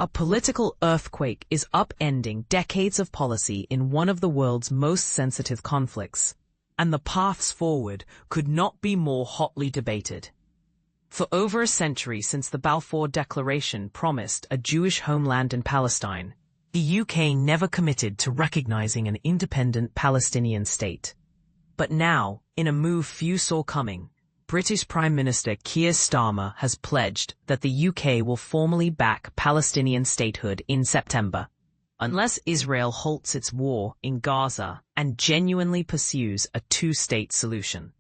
A political earthquake is upending decades of policy in one of the world's most sensitive conflicts, and the paths forward could not be more hotly debated. For over a century since the Balfour Declaration promised a Jewish homeland in Palestine, the UK never committed to recognizing an independent Palestinian state. But now, in a move few saw coming, British Prime Minister Keir Starmer has pledged that the UK will formally back Palestinian statehood in September, unless Israel halts its war in Gaza and genuinely pursues a two-state solution.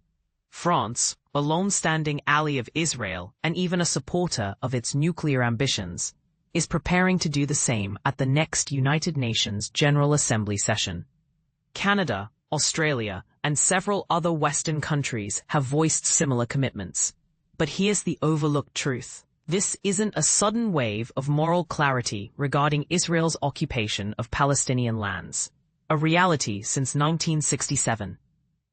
France, a long-standing ally of Israel and even a supporter of its nuclear ambitions, is preparing to do the same at the next United Nations General Assembly session. Canada, Australia, and several other Western countries have voiced similar commitments. But here's the overlooked truth. This isn't a sudden wave of moral clarity regarding Israel's occupation of Palestinian lands, a reality since 1967.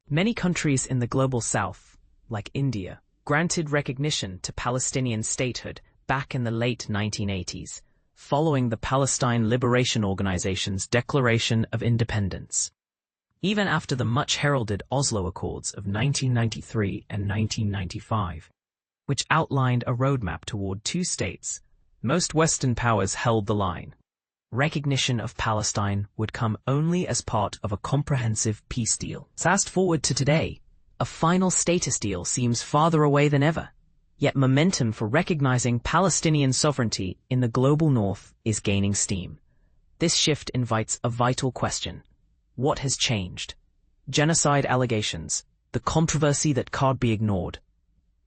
Many countries in the global south, like India, granted recognition to Palestinian statehood back in the late 1980s, following the Palestine Liberation Organization's Declaration of Independence. Even after the much-heralded Oslo Accords of 1993 and 1995, which outlined a roadmap toward two states, most Western powers held the line. Recognition of Palestine would come only as part of a comprehensive peace deal. Fast forward to today, a final status deal seems farther away than ever, yet momentum for recognizing Palestinian sovereignty in the global north is gaining steam. This shift invites a vital question. What has changed? Genocide allegations, the controversy that can't be ignored.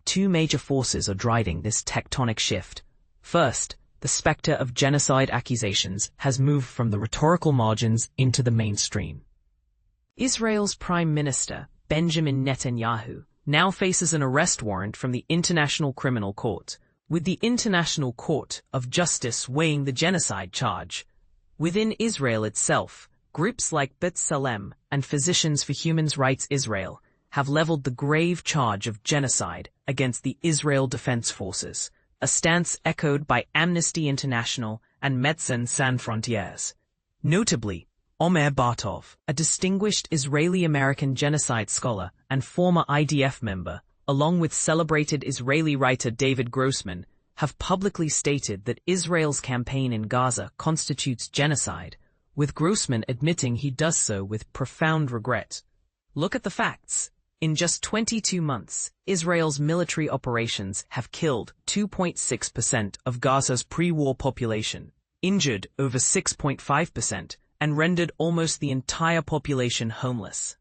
Two major forces are driving this tectonic shift. First, the specter of genocide accusations has moved from the rhetorical margins into the mainstream. Israel's Prime Minister, Benjamin Netanyahu, now faces an arrest warrant from the International Criminal Court, with the International Court of Justice weighing the genocide charge. Within Israel itself, groups like B'Tselem and Physicians for Human Rights Israel have leveled the grave charge of genocide against the Israel Defense Forces, a stance echoed by Amnesty International and Médecins Sans Frontières. Notably, Omer Bartov, a distinguished Israeli-American genocide scholar and former IDF member, along with celebrated Israeli writer David Grossman, have publicly stated that Israel's campaign in Gaza constitutes genocide, with Grossman admitting he does so with profound regret. Look at the facts. In just 22 months, Israel's military operations have killed 2.6% of Gaza's pre-war population, injured over 6.5%, and rendered almost the entire population homeless.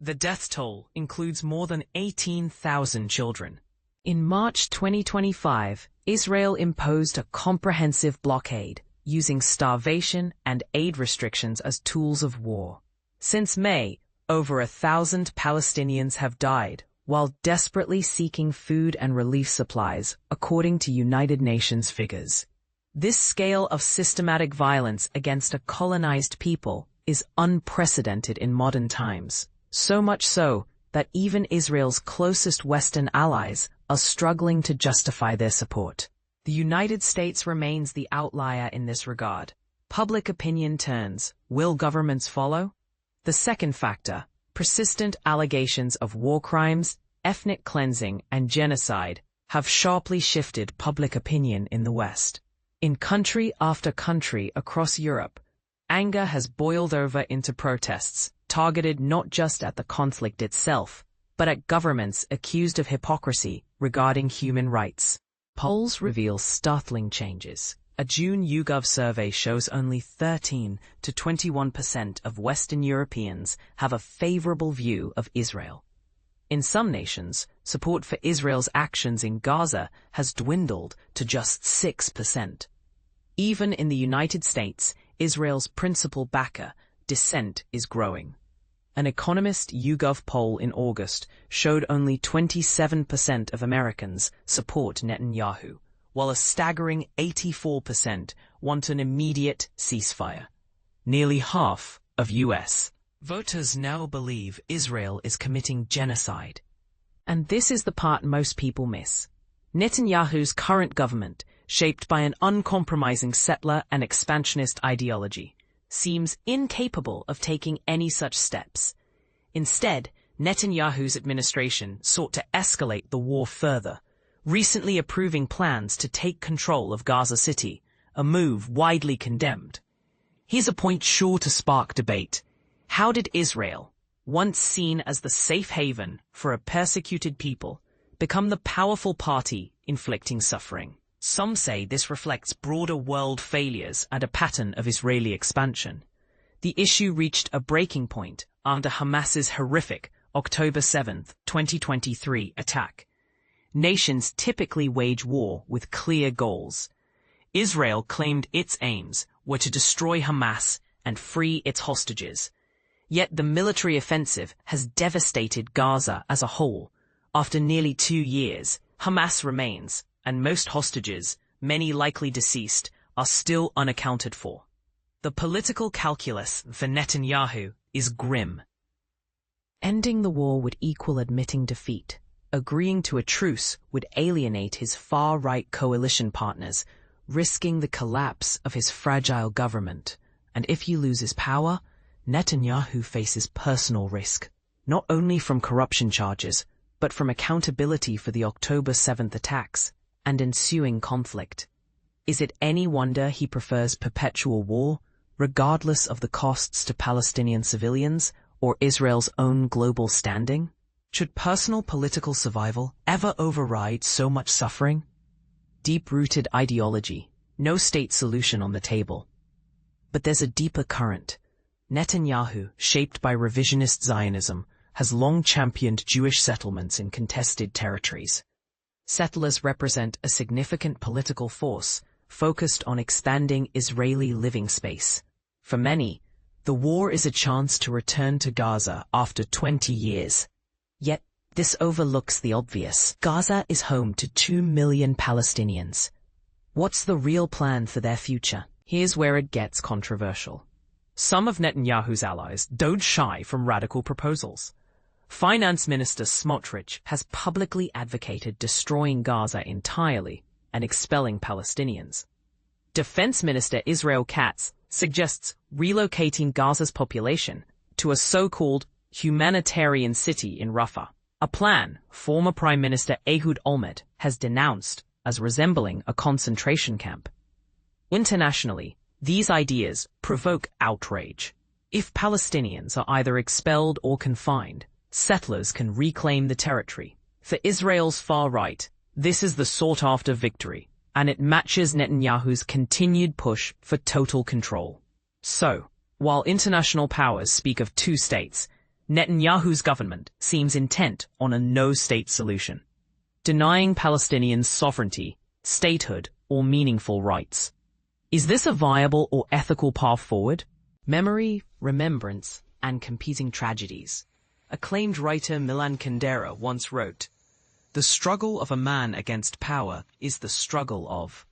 The death toll includes more than 18,000 children. In March 2025, Israel imposed a comprehensive blockade, using starvation and aid restrictions as tools of war. Since May, over 1,000 Palestinians have died, while desperately seeking food and relief supplies, according to United Nations figures. This scale of systematic violence against a colonized people is unprecedented in modern times, so much so that even Israel's closest Western allies are struggling to justify their support. The United States remains the outlier in this regard. Public opinion turns. Will governments follow? The second factor, persistent allegations of war crimes, ethnic cleansing, and genocide, have sharply shifted public opinion in the West. In country after country across Europe, anger has boiled over into protests, targeted not just at the conflict itself, but at governments accused of hypocrisy regarding human rights. Polls reveal startling changes. A June YouGov survey shows only 13 to 21% of Western Europeans have a favorable view of Israel. In some nations, support for Israel's actions in Gaza has dwindled to just 6%. Even in the United States, Israel's principal backer, dissent is growing. An Economist YouGov poll in August showed only 27% of Americans support Netanyahu, while a staggering 84% want an immediate ceasefire. Nearly half of U.S. voters now believe Israel is committing genocide. And this is the part most people miss. Netanyahu's current government shaped by an uncompromising settler and expansionist ideology, seems incapable of taking any such steps. Instead, Netanyahu's administration sought to escalate the war further, recently approving plans to take control of Gaza City, a move widely condemned. Here's a point sure to spark debate. How did Israel, once seen as the safe haven for a persecuted people, become the powerful party inflicting suffering? Some say this reflects broader world failures and a pattern of Israeli expansion. The issue reached a breaking point under Hamas's horrific October 7, 2023 attack. Nations typically wage war with clear goals. Israel claimed its aims were to destroy Hamas and free its hostages. Yet the military offensive has devastated Gaza as a whole. After nearly 2 years, Hamas remains, and most hostages, many likely deceased, are still unaccounted for. The political calculus for Netanyahu is grim. Ending the war would equal admitting defeat. Agreeing to a truce would alienate his far-right coalition partners, risking the collapse of his fragile government. And if he loses power, Netanyahu faces personal risk, not only from corruption charges, but from accountability for the October 7th attacks and ensuing conflict. Is it any wonder he prefers perpetual war, regardless of the costs to Palestinian civilians or Israel's own global standing? Should personal political survival ever override so much suffering? Deep-rooted ideology, no state solution on the table. But there's a deeper current. Netanyahu, shaped by revisionist Zionism, has long championed Jewish settlements in contested territories. Settlers represent a significant political force focused on expanding Israeli living space. For many, the war is a chance to return to Gaza after 20 years. Yet, this overlooks the obvious. Gaza is home to 2 million Palestinians. What's the real plan for their future? Here's where it gets controversial. Some of Netanyahu's allies don't shy from radical proposals. Finance Minister Smotrich has publicly advocated destroying Gaza entirely and expelling Palestinians. Defense Minister Israel Katz suggests relocating Gaza's population to a so-called humanitarian city in Rafah, a plan former Prime Minister Ehud Olmert has denounced as resembling a concentration camp. Internationally, these ideas provoke outrage. If Palestinians are either expelled or confined, settlers can reclaim the territory. For Israel's far right, this is the sought-after victory, and it matches Netanyahu's continued push for total control. So, while international powers speak of 2 states, Netanyahu's government seems intent on a no-state solution, denying Palestinians sovereignty, statehood, or meaningful rights. Is this a viable or ethical path forward? Memory, remembrance, and competing tragedies. Acclaimed writer Milan Kundera once wrote, "The struggle of a man against power is the struggle of